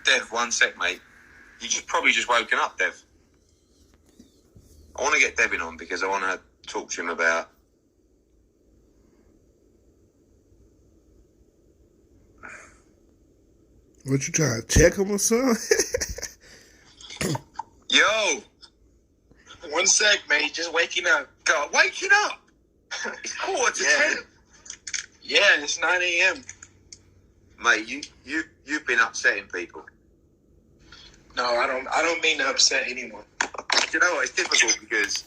Dev, 1 sec, mate. You probably just woken up, Dev. I want to get Devin on because I want to talk to him about... What, you trying to check him or something? Yo! 1 sec, mate. Just waking up. God, waking up? It's 9:45. Yeah, it's 9 a.m. Mate, you've been upsetting people. No, I don't mean to upset anyone. You know what? It's difficult because,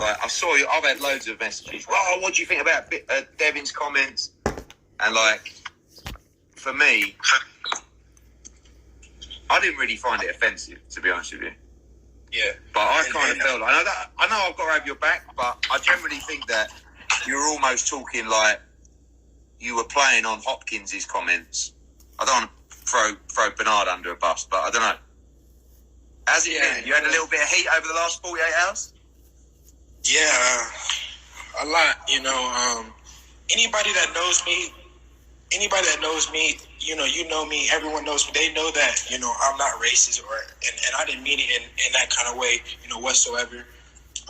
like, I've had loads of messages. Well, what do you think about Devin's comments? And, like, for me, I didn't really find it offensive, to be honest with you. Yeah. But I kind of felt like, I know I've got to have your back, but I generally think that you're almost talking like you were playing on Hopkins' comments. I don't want to throw Bernard under a bus, but I don't know. How's it been? You had a little bit of heat over the last 48 hours? Yeah, a lot. Anybody that knows me, you know me, everyone knows me. They know that, I'm not racist and I didn't mean it in that kind of way, whatsoever.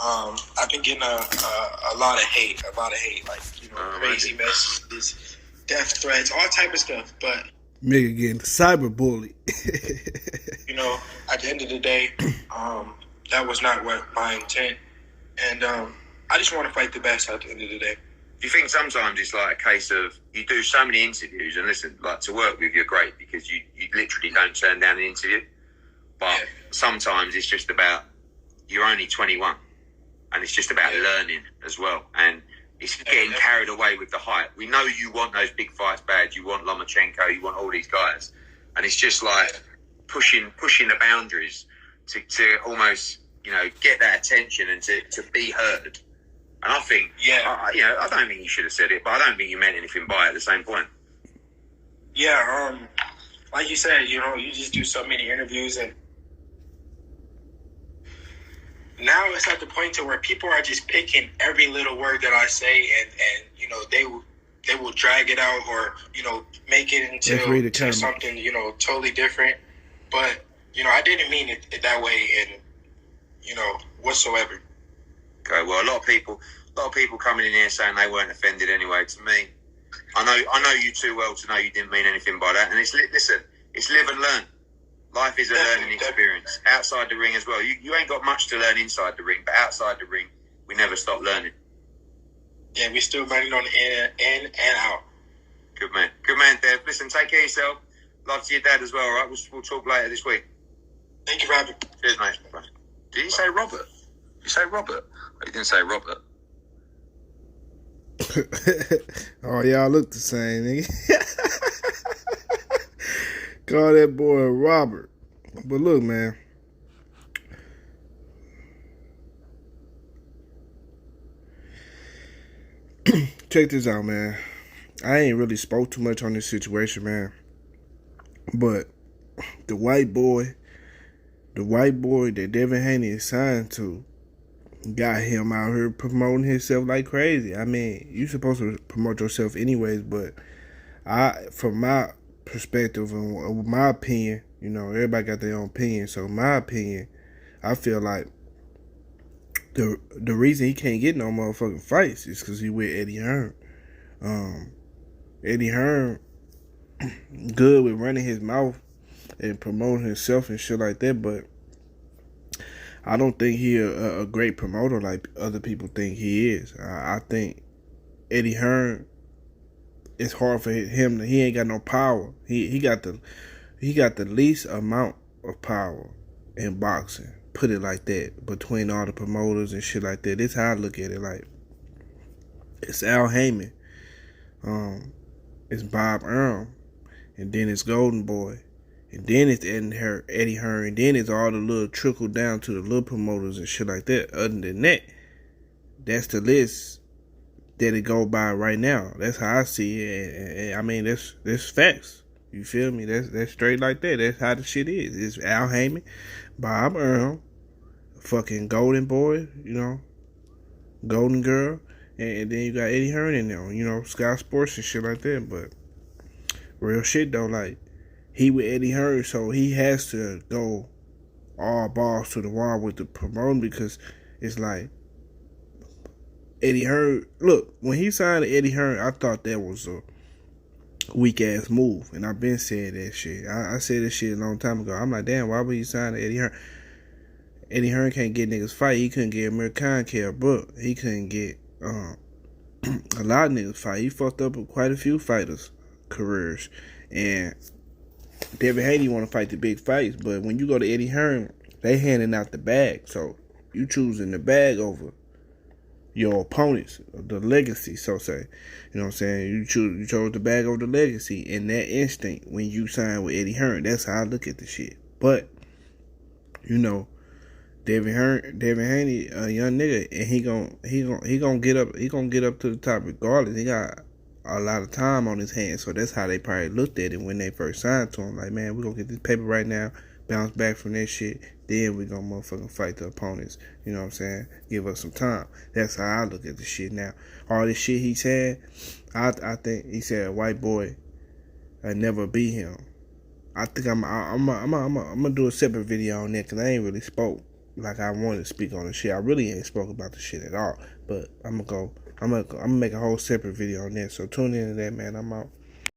I've been getting a lot of hate, like, crazy messages, death threats, all type of stuff. But Nigga getting cyberbullied. At the end of the day, that was not what my intent. And I just want to fight the best at the end of the day. Do you think sometimes it's like a case of you do so many interviews, and listen, like, to work with you're great because you literally don't turn down an interview, but sometimes it's just about, you're only 21 and it's just about learning as well, and it's getting carried away with the hype. We know you want those big fights bad, you want Lomachenko, you want all these guys, and it's just like pushing the boundaries to almost, get that attention and to be heard. And I think, I don't think you should have said it, but I don't think you meant anything by it at the same point. Yeah, like you said, you just do so many interviews, and now it's at the point to where people are just picking every little word that I say, and they will drag it out or make it into something totally different. But I didn't mean it that way, and whatsoever. Okay, well, a lot of people coming in here saying they weren't offended anyway. To me, I know you too well to know you didn't mean anything by that. And it's live and learn. Life is a learning experience. Outside the ring as well. You ain't got much to learn inside the ring, but outside the ring, we never stop learning. Yeah, we still learning on the in and out. Good man, Dev. Listen, take care of yourself. Love to your dad as well. All right, we'll talk later this week. Thank you, Robert. Cheers, mate. Did you say Robert? You say Robert? Oh, you didn't say Robert. Oh, y'all look the same, nigga. Call that boy Robert. But look, man. Check this out, man. I ain't really spoke too much on this situation, man. But the white boy that Devin Haney is signed to got him out here promoting himself like crazy. I mean, you supposed to promote yourself anyways, but from my perspective and my opinion, everybody got their own opinion. So my opinion, I feel like the reason he can't get no motherfucking fights is because he with Eddie Hearn. Eddie Hearn good with running his mouth and promoting himself and shit like that, but I don't think he a great promoter like other people think he is. I think Eddie Hearn, it's hard for him. He ain't got no power. He got the least amount of power in boxing. Put it like that, between all the promoters and shit like that. This how I look at it. Like, it's Al Heyman, it's Bob Arum, and then it's Golden Boy. And then it's Eddie Hearn, and then it's all the little trickle down to the little promoters and shit like that. Other than that, that's the list that it go by right now. That's how I see it. And I mean, that's facts. You feel me? That's straight like that. That's how the shit is. It's Al Heyman, Bob Arum, fucking Golden Boy, Golden Girl, and then you got Eddie Hearn in there, Sky Sports and shit like that. But real shit though, like, he with Eddie Hearn, so he has to go all balls to the wall with the promoting because it's like Eddie Hearn. Look, when he signed to Eddie Hearn, I thought that was a weak ass move, and I've been saying that shit. I said this shit a long time ago. I'm like, damn, why would he sign to Eddie Hearn? Eddie Hearn can't get niggas fight. He couldn't get Amir Khan Kell Brook. He couldn't get a lot of niggas fight. He fucked up quite a few fighters' careers, and Devin Haney want to fight the big fights, but when you go to Eddie Hearn, they handing out the bag. So you choosing the bag over your opponents, the legacy, so say. You know what I'm saying? You chose the bag over the legacy in that instinct when you sign with Eddie Hearn. That's how I look at the shit. But you know, Devin Haney, a young nigga, and he gonna get up to the top regardless. He got a lot of time on his hands, so that's how they probably looked at it when they first signed to him. Like, man, we gonna get this paper right now, bounce back from that shit, then we gonna motherfucking fight the opponents. You know what I'm saying? Give us some time. That's how I look at the shit now. All this shit he said, I think he said a white boy never beat him. I think I'm gonna do a separate video on that because I ain't really spoke like I wanted to speak on the shit. I really ain't spoke about the shit at all. But I'm gonna make a whole separate video on that. So tune into that, man. I'm out.